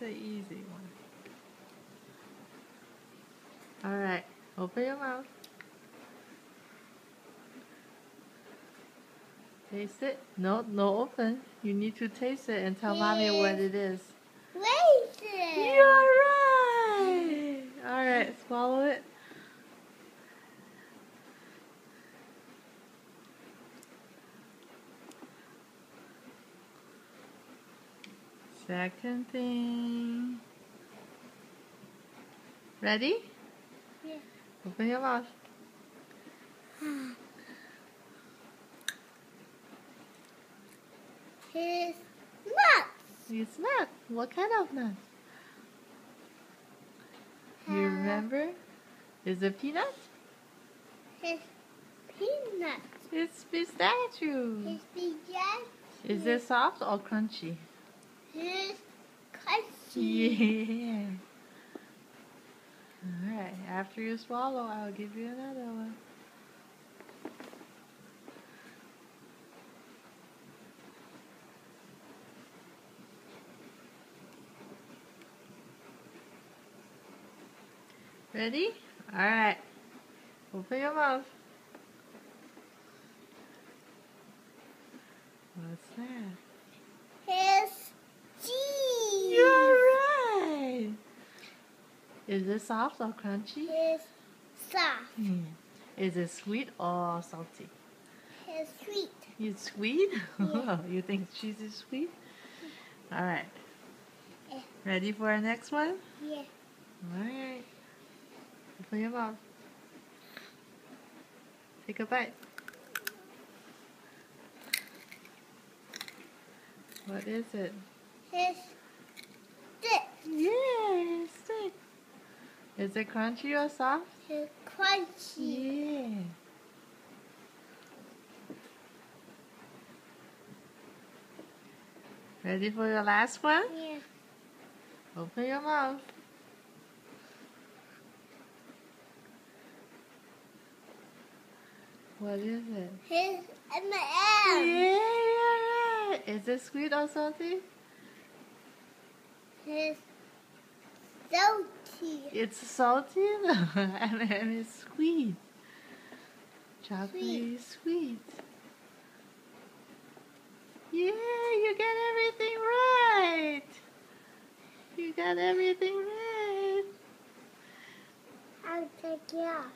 an easy one. Alright, open your mouth. Taste it. No open. You need to taste it and tell mommy what it is. Raisin. You're right. Alright, swallow it. Second thing. Ready? Yeah. Open your mouth. Here's nuts. It's nuts. What kind of nuts? You remember? Is it peanut? Here's peanuts. It's pistachio. Here's pistachio. Is it soft or crunchy? Here's crunchy. Yeah. Alright, after you swallow, I'll give you another one. Ready? Alright. Open your mouth. What's that? Here's cheese. You're right! Is it soft or crunchy? Here's soft. Is it sweet or salty? Here's sweet. It's sweet? Yeah. You think cheese is sweet? Alright. Yeah. Ready for our next one? Yeah. Alright. Open your mouth. Take a bite. What is it? Here's stick. Yeah, stick. Is it crunchy or soft? Here's crunchy. Yeah. Ready for your last one? Yeah. Open your mouth. What is it? Here's M&M. Yeah, you're right. Is it sweet or salty? Here's salty. It's salty and it's sweet. Chocolatey sweet. Yeah, you got everything right. You got everything right. I'll take it off.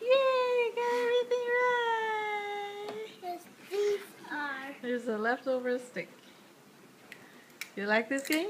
Yeah, you got everything right. Yes, these are. There's a leftover stick. You like this game?